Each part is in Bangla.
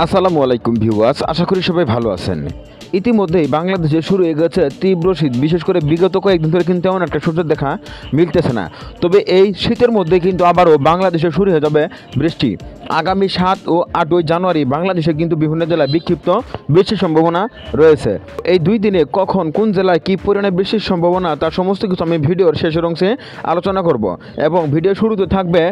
আসসালামু আলাইকুম ভিউয়ার্স, আশা করি সবাই ভালো আছেন। ইতিমধ্যেই বাংলাদেশে শুরু হয়ে গেছে তীব্র শীত। বিশেষ করে বিগত কয়েকদিন ধরে কিন্তু তেমন একটা সূর্যের দেখা মিলতেছে না। তবে এই শীতের মধ্যে কিন্তু আবারও বাংলাদেশে শুরু হয়ে যাবে বৃষ্টি। আগামী 7 ও 8 জানুয়ারি বাংলাদেশে কিন্তু বিভিন্ন জেলায় বিক্ষিপ্ত বৃষ্টির সম্ভাবনা রয়েছে। এই 2 দিনে কখন কোন জেলায় কী পরিমাণে বৃষ্টির সম্ভাবনা তার সমস্ত কিছু আমি ভিডিওর শেষের অংশে আলোচনা করব এবং ভিডিও শুরুতে থাকবে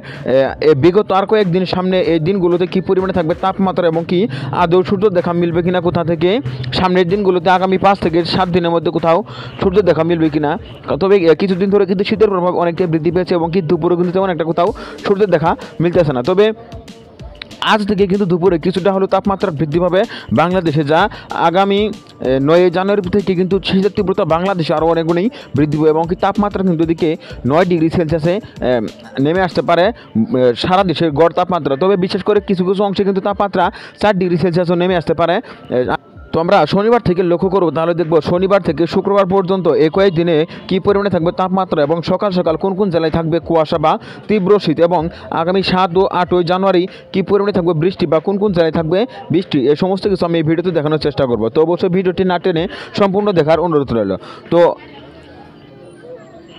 বিগত আর কয়েকদিন সামনে এই দিনগুলোতে কী পরিমাণে থাকবে তাপমাত্রা এবং কি আদৌ সূর্য দেখা মিলবে কিনা কোথা থেকে, সামনের দিনগুলোতে আগামী 5 থেকে 7 দিনের মধ্যে কোথাও সূর্য দেখা মিলবে কিনা। তবে কিছুদিন ধরে কিন্তু শীতের প্রভাব অনেকটাই বৃদ্ধি পেয়েছে এবং কি দুপুরে কিন্তু তেমন একটা কোথাও সূর্যের দেখা মিলতেছে না। তবে আজ থেকে কিন্তু দুপুরে কিছুটা হলেও তাপমাত্রা বৃদ্ধি পাবে বাংলাদেশে, যা আগামী 9 জানুয়ারি থেকে কিন্তু শীতের তীব্রতা বাংলাদেশে আরও অনেকগুণই বৃদ্ধি পাবে এবং কি তাপমাত্রা কিন্তু এদিকে 9 ডিগ্রি সেলসিয়াসে নেমে আসতে পারে সারা দেশের গড় তাপমাত্রা। তবে বিশেষ করে কিছু কিছু অংশে কিন্তু তাপমাত্রা 4 ডিগ্রি সেলসিয়াসও নেমে আসতে পারে। তো আমরা শনিবার থেকে লক্ষ্য করব, তাহলে দেখব শনিবার থেকে শুক্রবার পর্যন্ত এই কয়েকদিনে কী পরিমাণে থাকবে তাপমাত্রা এবং সকাল সকাল কোন কোন জেলায় থাকবে কুয়াশা বা তীব্র শীত, এবং আগামী 7 ও 8 জানুয়ারি কী পরিমাণে থাকবে বৃষ্টি বা কোন কোন জেলায় থাকবে বৃষ্টি। এই সমস্ত কিছু আমি এই ভিডিওতে দেখানোর চেষ্টা করব। তো অবশ্যই ভিডিওটি না টেনে সম্পূর্ণ দেখার অনুরোধ রইল। তো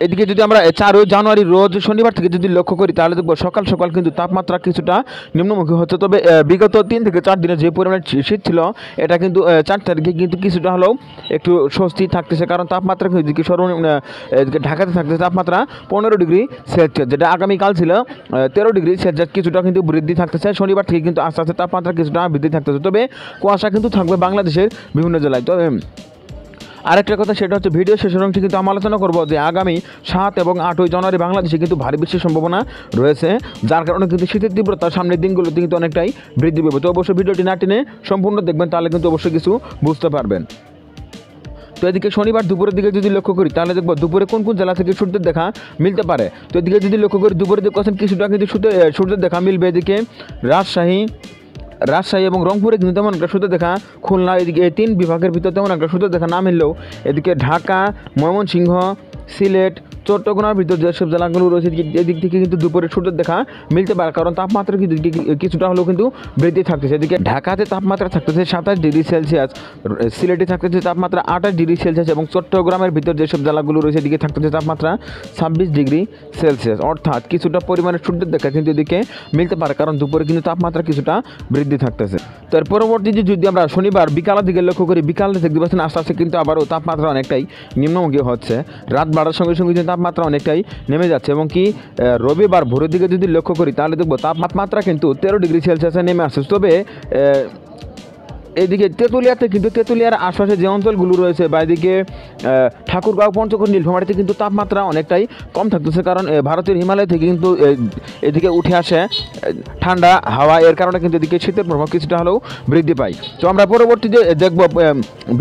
এদিকে যদি আমরা 4 জানুয়ারি রোজ শনিবার থেকে যদি লক্ষ্য করি, তাহলে দেখব সকাল সকাল কিন্তু তাপমাত্রা কিছুটা নিম্নমুখী হচ্ছে। তবে বিগত 3 থেকে 4 দিনে যে পরিমাণে শীত ছিল, এটা কিন্তু 4 তারিখে কিন্তু কিছুটা হলেও একটু স্বস্তি থাকতেছে, কারণ তাপমাত্রা এদিকে সর্বনিম্ন এদিকে ঢাকাতে থাকতেছে তাপমাত্রা 15 ডিগ্রি সেলসিয়াস, যেটা আগামীকাল ছিল 13 ডিগ্রি সেলসিয়াস। কিছুটা কিন্তু বৃদ্ধি থাকতেছে, শনিবার থেকে কিন্তু আস্তে আস্তে তাপমাত্রা কিছুটা বৃদ্ধি থাকতেছে। তবে কুয়াশা কিন্তু থাকবে বাংলাদেশের বিভিন্ন জেলায়। তবে আরেকটা কথা, সেটা হচ্ছে ভিডিও শেষের অংশে কিন্তু আমরা আলোচনা করবো যে আগামী 7 এবং 8 জানুয়ারি বাংলাদেশে কিন্তু ভারী বৃষ্টির সম্ভাবনা রয়েছে, যার কারণে কিন্তু শীতের তীব্রতা সামনের দিনগুলোতে কিন্তু অনেকটাই বৃদ্ধি পাবে। তো অবশ্যই ভিডিওটি না টেনে সম্পূর্ণ দেখবেন, তাহলে কিন্তু অবশ্যই কিছু বুঝতে পারবেন। তো এদিকে শনিবার দুপুরের দিকে যদি লক্ষ্য করি, তাহলে দেখবো দুপুরে কোন কোন জেলা থেকে সূর্যের দেখা মিলতে পারে। তো এদিকে যদি লক্ষ্য করি, দুপুরের দিকে কিছুটা কিন্তু সূর্যের দেখা মিলবে। এদিকে রাজশাহী এবং রংপুরে কিন্তু তেমন একটা সূর্য দেখা, খুলনা, এদিকে এই 3 বিভাগের ভিতর তেমন একটা সূর্য দেখা না মিললেও এদিকে ঢাকা, ময়মনসিংহ, সিলেট, চট্টগ্রামের ভিতর যেসব জেলাগুলো রয়েছে এদিক থেকে কিন্তু দুপুরে সূর্যের দেখা মিলতে পারে, কারণ তাপমাত্রা কিন্তু কিছুটা হলেও কিন্তু বৃদ্ধি থাকতেছে। এদিকে ঢাকাতে তাপমাত্রা থাকতেছে 27 ডিগ্রি সেলসিয়াস, সিলেটে থাকতেছে তাপমাত্রা 28 ডিগ্রি সেলসিয়াস এবং চট্টগ্রামের ভিতর যেসব জেলাগুলো রয়েছে এদিকে থাকতেছে তাপমাত্রা 26 ডিগ্রি সেলসিয়াস। অর্থাৎ কিছুটা পরিমাণে সূর্যের দেখা কিন্তু এদিকে মিলতে পারে, কারণ দুপুরে কিন্তু তাপমাত্রা কিছুটা বৃদ্ধি থাকতেছে। তো এর পরবর্তীতে যদি আমরা শনিবার বিকালের দিকে লক্ষ্য করি, বিকালে দেখতে পাচ্ছেন আস্তে আস্তে কিন্তু আবারও তাপমাত্রা অনেকটাই নিম্নমুখী হচ্ছে, রাত বাড়ার সঙ্গে সঙ্গে কিন্তু তাপমাত্রা অনেকটাই নেমে যাচ্ছে। এবং কি রবিবার ভোরের দিকে যদি লক্ষ্য করি, তাহলে দেখবো তাপমাত্রা কিন্তু 13 ডিগ্রি সেলসিয়াসে নেমে আসছে। তবে এদিকে তেঁতুলিয়ার আশপাশে যে অঞ্চলগুলো রয়েছে বা এদিকে ঠাকুরগাঁও, পঞ্চগড়, নীলফামারীতে কিন্তু তাপমাত্রা অনেকটাই কম থাকতেছে, কারণ ভারতের হিমালয় থেকে কিন্তু এদিকে উঠে আসে ঠান্ডা হাওয়া, এর কারণে কিন্তু এদিকে শীতের প্রভাব কিছুটা হলেও বৃদ্ধি পায়। তো আমরা পরবর্তীতে দেখব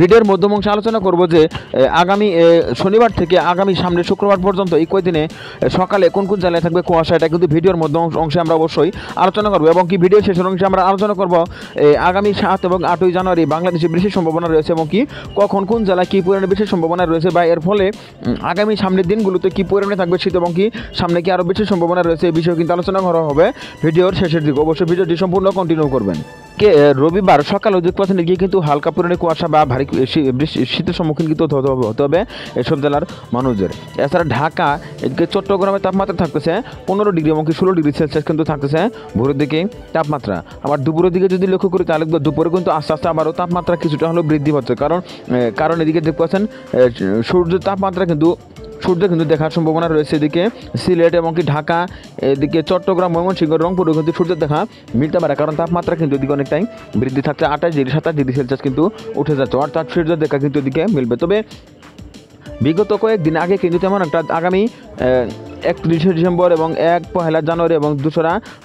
ভিডিওর মধ্যম অংশে আলোচনা করব যে আগামী শনিবার থেকে আগামী সামনে শুক্রবার পর্যন্ত এই কয়েকদিনে সকালে কোন কোন জেলায় থাকবে কুয়াশা, এটা কিন্তু ভিডিওর মধ্যম অংশে আমরা অবশ্যই আলোচনা করবো। এবং কি ভিডিও শেষের অংশে আমরা আলোচনা করব আগামী 7 এবং 8 জানুয়ারি বাংলাদেশে বৃষ্টির সম্ভাবনা রয়েছে এবং কি কখন কোন জেলায় কী পরিমাণে বৃষ্টির সম্ভাবনা রয়েছে, বা এর ফলে আগামী সামনের দিনগুলোতে কী পরিমাণে থাকবে শীত এবং কি সামনে কি আরও বৃষ্টির সম্ভাবনা রয়েছে, এই বিষয়ে কিন্তু আলোচনা করা হবে ভিডিওর শেষের দিকে। অবশ্যই ভিডিওটি সম্পূর্ণ কন্টিনিউ করবেন। রবিবার সকালে 2% গিয়ে কিন্তু হালকা পরিমাণে কুয়াশা বা ভারী শীতের সম্মুখীন কিন্তু হতে হবে এসব জেলার মানুষদের। এছাড়া ঢাকা, এদিকে চট্টগ্রামের তাপমাত্রা থাকতেছে 15 ডিগ্রি এবং 16 ডিগ্রি সেলসিয়াস কিন্তু থাকতেছে ভোরের দিকে তাপমাত্রা। আবার দুপুরের দিকে যদি লক্ষ্য করি, তাহলে দুপুরে কিন্তু আস্তে আস্তে আবারও তাপমাত্রা কিছুটা হলেও বৃদ্ধি হচ্ছে, কারণ এদিকে দেখতে পাচ্ছেন সূর্যের তাপমাত্রা কিন্তু দেখার সম্ভাবনা রয়েছে। এদিকে সিলেট এবং কি ঢাকা, এদিকে চট্টগ্রাম, ময়মনসিংহ, রংপুরে কিন্তু সূর্যের দেখা মিলতে পারে, কারণ তাপমাত্রা কিন্তু এদিকে অনেকটাই বৃদ্ধি থাকছে, 28 ডিগ্রি 27 ডিগ্রি সেলসিয়াস কিন্তু উঠে যাচ্ছে, অর্থাৎ সূর্যের দেখা কিন্তু এদিকে মিলবে। তবে বিগত কয়েকদিন আগে কিন্তু তেমন একটা আগামী 31 ডিসেম্বর এবং 1 জানুয়ারি এবং 2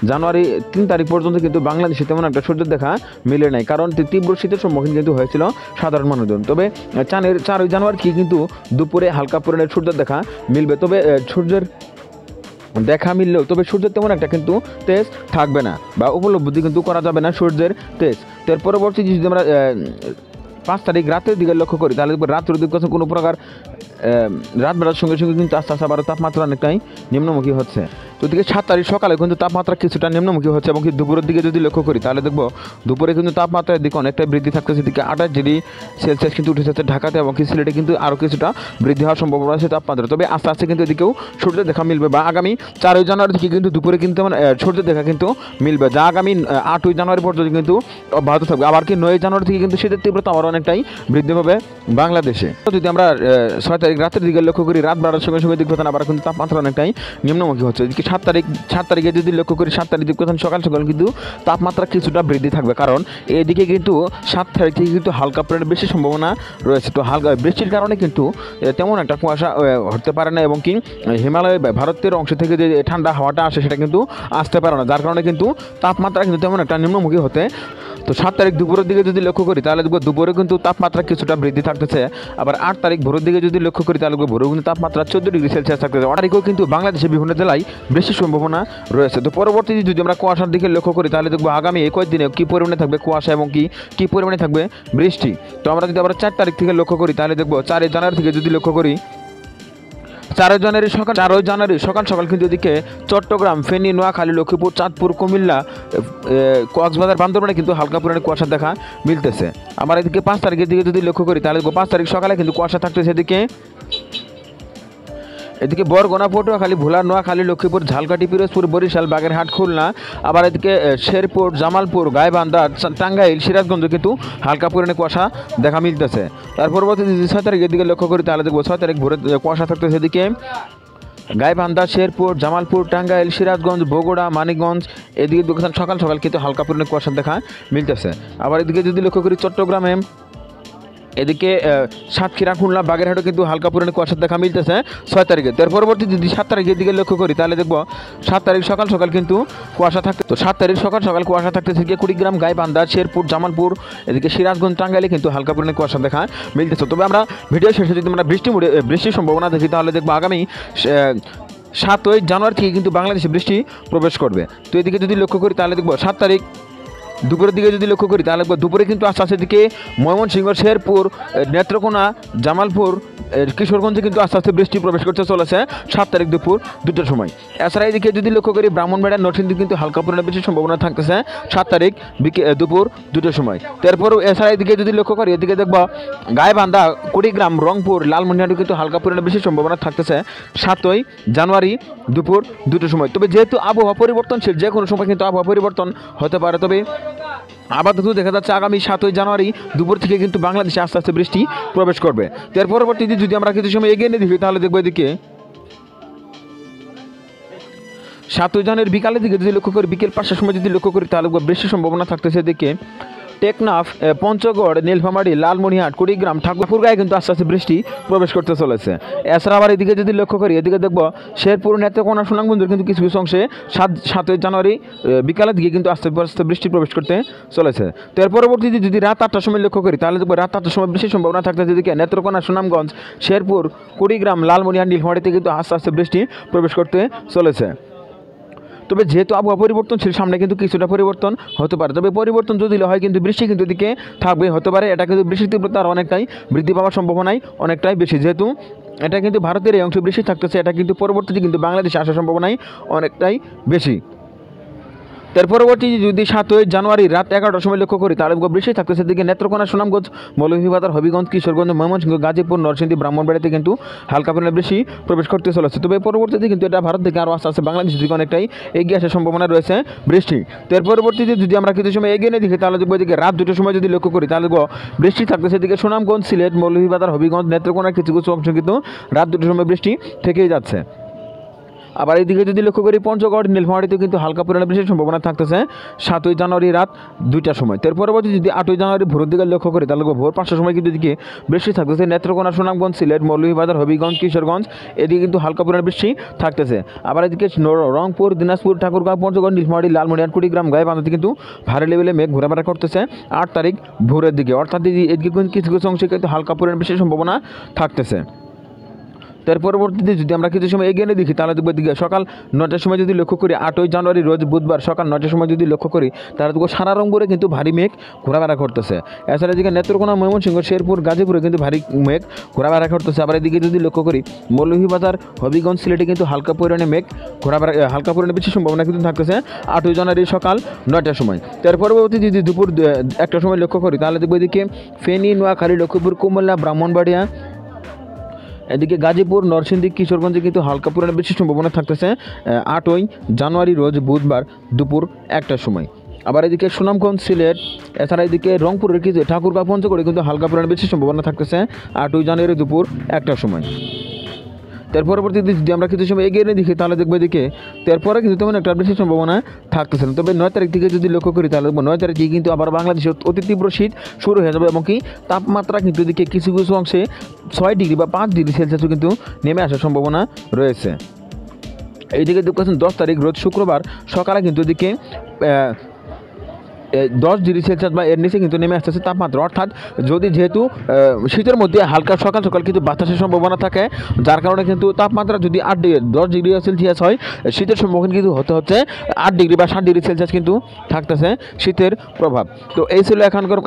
জানুয়ারি 3 তারিখ পর্যন্ত কিন্তু বাংলাদেশে তেমন একটা সূর্যের দেখা মিলে নাই, কারণ তীব্র শীতের সম্মুখীন কিন্তু হয়েছিল সাধারণ মানুষজন। তবে 4 জানুয়ারি কিন্তু দুপুরে হালকা পরিমাণের সূর্যের দেখা মিলবে। তবে সূর্যের দেখা মিললেও তবে সূর্যের তেমন একটা কিন্তু তেজ থাকবে না বা উপলব্ধি কিন্তু করা যাবে না সূর্যের তেজ। তো এর পরবর্তী যদি আমরা 5 তারিখ রাতের দিকে লক্ষ্য করি, তাহলে রাত্রের দিকে কোনো প্রকার রাত বাড়ার সঙ্গে সঙ্গে কিন্তু আস্তে আস্তে আবার তাপমাত্রা অনেকটাই নিম্নমুখী হচ্ছে। তো এদিকে 7 তারিখ সকালে কিন্তু তাপমাত্রা কিছুটা নিম্নমুখী হচ্ছে এবং কি দুপুরের দিকে যদি লক্ষ্য করি তাহলে দেখব দুপুরে কিন্তু তাপমাত্রার দিকে অনেকটাই বৃদ্ধি থাকতেছে। এদিকে 28 ডিগ্রি সেলসিয়াস কিন্তু উঠে যাচ্ছে ঢাকাতে এবং কি সিলেটে কিন্তু আরও কিছুটা বৃদ্ধি হওয়ার সম্ভাবনা আছে তাপমাত্রা। তবে আস্তে আস্তে কিন্তু এদিকেও সূর্য দেখা মিলবে বা আগামী 4 জানুয়ারি থেকে কিন্তু দুপুরে কিন্তু সূর্য দেখা কিন্তু মিলবে, যা আগামী 8 জানুয়ারি পর্যন্ত কিন্তু অব্যাহত থাকবে। আবার কি 9 জানুয়ারি থেকে কিন্তু শীতের তীব্রতা আবার অনেকটাই বৃদ্ধি হবে বাংলাদেশে। যদি আমরা 6 তারিখ রাতের দিকে লক্ষ্য করি, রাত বাড়ার সঙ্গে সঙ্গে দেখবেন আবার কিন্তু তাপমাত্রা অনেকটাই নিম্নমুখী হচ্ছে। এদিকে 7 তারিখে যদি লক্ষ্য করি, 7 তারিখ দেখবেন সকাল সকাল কিন্তু তাপমাত্রা কিছুটা বৃদ্ধি থাকবে, কারণ এদিকে কিন্তু 7 তারিখ থেকে কিন্তু হালকা পরিমাণে বেশি সম্ভাবনা রয়েছে। তো হালকা বৃষ্টির কারণে কিন্তু তেমন একটা কুয়াশা হতে পারে না এবং কি হিমালয় ভারতের অংশ থেকে যে ঠান্ডা হাওয়াটা আসে সেটা কিন্তু আসতে পারে না, যার কারণে কিন্তু তাপমাত্রা কিন্তু তেমন একটা নিম্নমুখী হতে। তো 7 তারিখ দুপুরের দিকে যদি লক্ষ্য করি তাহলে দেখব দুপুরে কিন্তু তাপমাত্রা কিছুটা বৃদ্ধি থাকতেছে। আবার 8 তারিখ ভোরের দিকে যদি লক্ষ্য করি তাহলে ভোরে কিন্তু তাপমাত্রা 14 ডিগ্রি সেলসিয়াস থাকতেছে। 8 তারিখেও কিন্তু বাংলাদেশের বিভিন্ন জেলায় বৃষ্টির সম্ভাবনা রয়েছে। তো পরবর্তী যদি আমরা কুয়াশার দিকে লক্ষ্য করি তাহলে দেখব আগামী 21 দিনে কী পরিমাণে থাকবে কুয়াশা এবং কী পরিমাণে থাকবে বৃষ্টি। তো আমরা যদি আবার 4 তারিখ থেকে লক্ষ্য করি তাহলে দেখব 4 জানুয়ারি থেকে যদি লক্ষ্য করি 4 জানুয়ারি সকাল সকাল কিন্তু এদিকে চট্টগ্রাম, ফেনী, নোয়াখালী, লক্ষ্মীপুর, চাঁদপুর, কুমিল্লা, কক্সবাজার, বান্দরবানে কিন্তু হালকা পরিমাণে কুয়াশা দেখা মিলতেছে। আবার এদিকে 5 তারিখের দিকে যদি লক্ষ্য করি তাহলে 5 তারিখ সকালে কিন্তু কুয়াশা থাকতেছে। এদিকে বরগুনা, পটুয়াখালী, ভোলা, নোয়াখালী, লক্ষ্মীপুর, ঝালকাঠি, পিরোজপুর, বরিশাল, বাগেরহাট, খুলনা, আবার এদিকে শেরপুর, জামালপুর, গাইবান্ধা, টাঙ্গাইল, সিরাজগঞ্জ কিন্তু হালকা পরিমাণে কুয়াশা দেখা মিলতেছে। তার পরবর্তী 6 তারিখের দিকে লক্ষ্য করি তাহলে দেখবো 6 তারিখ ভোরে কুয়াশা থাকতেছে। এদিকে গাইবান্ধা, শেরপুর, জামালপুর, টাঙ্গাইল, সিরাজগঞ্জ, বগুড়া, মানিকগঞ্জ এদিকে সকাল সকাল কিন্তু হালকা পরিমাণে কুয়াশা দেখা মিলতেছে। আবার এদিকে যদি লক্ষ্য করি চট্টগ্রামে, এদিকে সাতক্ষীরা, খুলনা, বাগেরহাটও কিন্তু হালকা পরিমাণে কুয়াশা দেখা মিলতেছে 6 তারিখে। তার পরবর্তী যদি 7 তারিখের দিকে লক্ষ্য করি তাহলে দেখব 7 তারিখ সকাল সকাল কিন্তু কুয়াশা থাকতে। তো 7 তারিখ সকাল সকাল কুয়াশা থাকতেছে কুড়িগ্রাম, গাইবান্ধা, শেরপুর, জামালপুর, এদিকে সিরাজগঞ্জ, টাঙ্গাইলে কিন্তু হালকা পরিমাণে কুয়াশা দেখা মিলতেছে। তবে আমরা ভিডিও শেষে যদি আমরা বৃষ্টির সম্ভাবনা দেখি তাহলে দেখবো আগামী 7 জানুয়ারি থেকে কিন্তু বাংলাদেশে বৃষ্টি প্রবেশ করবে। তো এদিকে যদি লক্ষ্য করি তাহলে দেখব 7 তারিখ দুপুরের দিকে যদি লক্ষ্য করি তাহলে দুপুরে কিন্তু আস্তে আস্তে দিকে ময়মনসিংহ, শেরপুর, নেত্রকোনা, জামালপুর, কিশোরগঞ্জে কিন্তু আস্তে আস্তে বৃষ্টি প্রবেশ করতে চলেছে 7 তারিখ দুপুর 2টার সময়। এছাড়া এদিকে যদি লক্ষ্য করি ব্রাহ্মণবাড়িয়া, নরসিংদী কিন্তু হালকা পরিমাণে বেশি সম্ভাবনা থাকতেছে 7 তারিখ দুপুর 2টার সময়। তারপরও এছাড়া এদিকে যদি লক্ষ্য করি এদিকে দেখব গাইবান্ধা, কুড়িগ্রাম, রংপুর, লালমনিরহাটে কিন্তু হালকা পরিমাণে বেশি সম্ভাবনা থাকতেছে 7 জানুয়ারি দুপুর 2টার সময়। তবে যেহেতু আবহাওয়া পরিবর্তনশীল, যে কোনো সময় কিন্তু আবহাওয়া পরিবর্তন হতে পারে। তবে আপাতত দেখা যাচ্ছে আগামী 7 জানুয়ারি দুপুর থেকে কিন্তু বাংলাদেশে আস্তে আস্তে বৃষ্টি প্রবেশ করবে। এর পরবর্তীতে যদি আমরা কিছু সময় এগিয়ে নিয়ে দেখি তাহলে দেখবো এদিকে 7 জানুয়ারি বিকালের দিকে যদি লক্ষ্য করি, বিকেল 5টার সময় যদি লক্ষ্য করি তাহলে বৃষ্টির সম্ভাবনা থাকতেছে। এদিকে টেকনাফ, পঞ্চগড়, নীলফামারী, লালমনিরহাট, কুড়িগ্রাম, ঠাকুরগাঁয়ে কিন্তু আস্তে আস্তে বৃষ্টি প্রবেশ করতে চলেছে। এছাড়া আবার এদিকে যদি লক্ষ্য করি এদিকে দেখব শেরপুর, নেত্রকোনা, সুনামগঞ্জের কিন্তু কিছু কিছু অংশে 7 জানুয়ারি বিকালের দিকে কিন্তু আস্তে আস্তে বৃষ্টি প্রবেশ করতে চলেছে। তো এর পরবর্তীতে যদি রাত 8টার সময় লক্ষ্য করি তাহলে দেখব রাত 8টার সময় বৃষ্টির সম্ভাবনা থাকতেছে। এদিকে নেত্রকোনা, সুনামগঞ্জ, শেরপুর, কুড়িগ্রাম, লালমনিরহাট, নীলফামারীতে কিন্তু আস্তে আস্তে বৃষ্টি প্রবেশ করতে চলেছে। তবে যেহেতু আবহাওয়া পরিবর্তনশীল, সামনে কিন্তু কিছুটা পরিবর্তন হতে পারে। তবে পরিবর্তন যদি হয় কিন্তু বৃষ্টি কিন্তু এদিকে থাকবে, হতে পারে এটা কিন্তু বৃষ্টির তীব্রতা আর অনেকটাই বৃদ্ধি পাওয়ার সম্ভাবনাই অনেকটাই বেশি। যেহেতু এটা কিন্তু ভারতের এই অংশে বৃষ্টি থাকতেছে, এটা কিন্তু পরবর্তীতে কিন্তু বাংলাদেশে আসার সম্ভাবনাই অনেকটাই বেশি। তার পরবর্তী যদি 7 জানুয়ারি রাত 11টার সময় লক্ষ্য করি তাহলে বৃষ্টি থাকতেছে। দিকে নেত্রকোনা, সুনামগঞ্জ, মৌলভীবাজার, হবিগঞ্জ, কিশোরগঞ্জ, ময়মনসিংহ, গাজীপুর, নরসিংদী, ব্রাহ্মণবাড়িয়াতে কিন্তু হালকা পরিমাণে বৃষ্টি প্রবেশ করতে চলেছে। তবে পরবর্তীতে কিন্তু এটা ভারত থেকে আরও আস্তে আস্তে বাংলাদেশের দিকে অনেকটাই এগিয়ে আসার সম্ভাবনা রয়েছে বৃষ্টি। তো এর পরবর্তীতে যদি আমরা কিছু সময় এগিয়ে নিয়ে দেখি তাহলে দেখবো এদিকে রাত 2টার সময় যদি লক্ষ্য করি তাহলে বৃষ্টি থাকতেছে। এদিকে সুনামগঞ্জ, সিলেট, মৌলভীবাজার, হবিগঞ্জ, নেত্রকোনার কিছু কিছু অংশ কিন্তু রাত 2টার সময় বৃষ্টি থেকেই যাচ্ছে। আবার এইদিকে যদি লক্ষ্য করি পঞ্চগড়, নীলফামারীতে কিন্তু হালকা পরিমাণে বৃষ্টির সম্ভাবনা থাকতেছে 7 জানুয়ারি রাত 2টার সময়। তার পরবর্তী যদি 8 জানুয়ারি ভোরের দিকে লক্ষ্য করি তাহলে ভোর 5টার সময় কিন্তু এদিকে বৃষ্টি থাকতেছে। নেত্রকোনা, সুনামগঞ্জ, সিলেট, মৌলভীবাজার, হবিগঞ্জ, কিশোরগঞ্জ এদিকে কিন্তু হালকা পরিমাণে বৃষ্টি থাকতেছে। আবার এদিকে রংপুর, দিনাজপুর, ঠাকুরগাঁও, পঞ্চগড়, নীলফামারী, লালমনিরহাট, কুড়িগ্রাম, গাইবান্ধাতে কিন্তু ভারী লেভেলে মেঘ ঘোরাফেরা করতেছে 8 তারিখ ভোরের দিকে। অর্থাৎ এদিকে কিছু কিছু অংশে কিন্তু হালকা পরিমাণে বৃষ্টির সম্ভাবনা থাকতেছে। তার পরবর্তীতে যদি আমরা কিছু সময় এগিয়ে দেখি তাহলে দেখবো দিকে সকাল 9টার সময় যদি লক্ষ্য করি 8ই জানুয়ারি রোজ বুধবার সকাল 9টার সময় যদি লক্ষ্য করি তাহলে দেখবো সারা রংপুরে কিন্তু ভারী মেঘ ঘোরাফেরা করতেছে। এছাড়া এদিকে নেত্রকোনা, ময়মনসিংহ, শেরপুর, গাজীপুরে কিন্তু ভারী মেঘ ঘোরাফেরা করতেছে। আবার এদিকে যদি লক্ষ্য করি মৌলভীবাজার, হবিগঞ্জ, সিলেটে কিন্তু হালকা পরিমাণে মেঘ ঘোরাফেরা, হালকা পরিমাণে বেশি সম্ভাবনা কিন্তু থাকতেছে 8ই জানুয়ারি সকাল 9টার সময়। তার পরবর্তী যদি দুপুর 1টার সময় লক্ষ্য করি তাহলে দেখবো এদিকে ফেনী, নোয়াখালী, লক্ষ্মীপুর, কুমিল্লা, ব্রাহ্মণবাড়িয়া, এদিকে গাজীপুর, নরসিংদী, কিশোরগঞ্জে কিন্তু হালকা পরিমাণে বেশি সম্ভাবনা থাকতেছে 8ই জানুয়ারি রোজ বুধবার দুপুর 1টার সময়। আবার এদিকে সুনামগঞ্জ, সিলেট, এছাড়া এদিকে রংপুরের কিছু ঠাকুরগাঁও, পঞ্চগড়ে কিন্তু হালকা পরিমাণে বেশি সম্ভাবনা থাকতেছে 8ই জানুয়ারি দুপুর 1টার সময়। তার পরবর্তীতে যদি আমরা কিছু সময় এগিয়ে দেখি তাহলে দেখবো এদিকে তারপরে কিন্তু তেমন একটা বেশি সম্ভাবনা থাকতেছে না। তবে 9 তারিখ থেকে যদি লক্ষ্য করি তাহলে 9 তারিখে কিন্তু আবার বাংলাদেশে অতি তীব্র শীত শুরু হয়ে যাবে এবং কি তাপমাত্রা কিন্তু এদিকে কিছু কিছু অংশে 6 ডিগ্রি বা 5 ডিগ্রি সেলসিয়াসও কিন্তু নেমে আসার সম্ভাবনা রয়েছে। এইদিকে দেখছেন 10 তারিখ রোজ শুক্রবার সকালে কিন্তু এদিকে 10 ডিগ্রি সেলসিয়াস বা এর নিচে কিন্তু নেমে আসতেছে তাপমাত্রা। অর্থাৎ যদি যেহেতু শীতের মধ্যে হালকা সকাল সকাল কিন্তু বাতাসের সম্ভাবনা থাকে, যার কারণে কিন্তু তাপমাত্রা যদি 10 ডিগ্রি সেলসিয়াস হয়, শীতের সম্মুখীন কিন্তু হতে হচ্ছে 8 ডিগ্রি বা 7 ডিগ্রি সেলসিয়াস কিন্তু থাকতেছে শীতের প্রভাব। তো এই ছিল এখনকার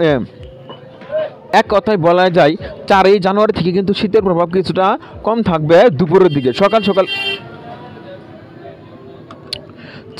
এক কথায় বলা যায় 4ই জানুয়ারি থেকে কিন্তু শীতের প্রভাব কিছুটা কম থাকবে দুপুরের দিকে। সকাল সকাল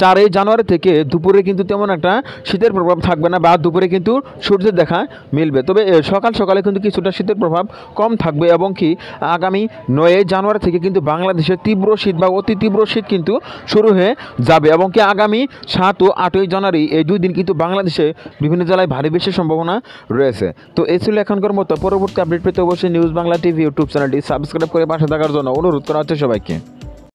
4ই জানুয়ারি থেকে দুপুরে কিন্তু তেমন একটা শীতের প্রভাব থাকবে না বা দুপুরে কিন্তু সূর্যের দেখা মিলবে। তবে সকাল সকালে কিন্তু কিছুটা শীতের প্রভাব কম থাকবে এবং কি আগামী 9ই জানুয়ারি থেকে কিন্তু বাংলাদেশে তীব্র শীত বা অতি তীব্র শীত কিন্তু শুরু হয়ে যাবে এবং কি আগামী 7 ও 8ই জানুয়ারি এই 2 দিন কিন্তু বাংলাদেশে বিভিন্ন জেলায় ভারী বৃষ্টির সম্ভাবনা রয়েছে। তো এই ছিল এখনকার মতো। পরবর্তী আপডেট পেতে অবশ্যই নিউজ বাংলা টিভি ইউটিউব চ্যানেলটি সাবস্ক্রাইব করে পাশে থাকার জন্য অনুরোধ করা হচ্ছে সবাইকে।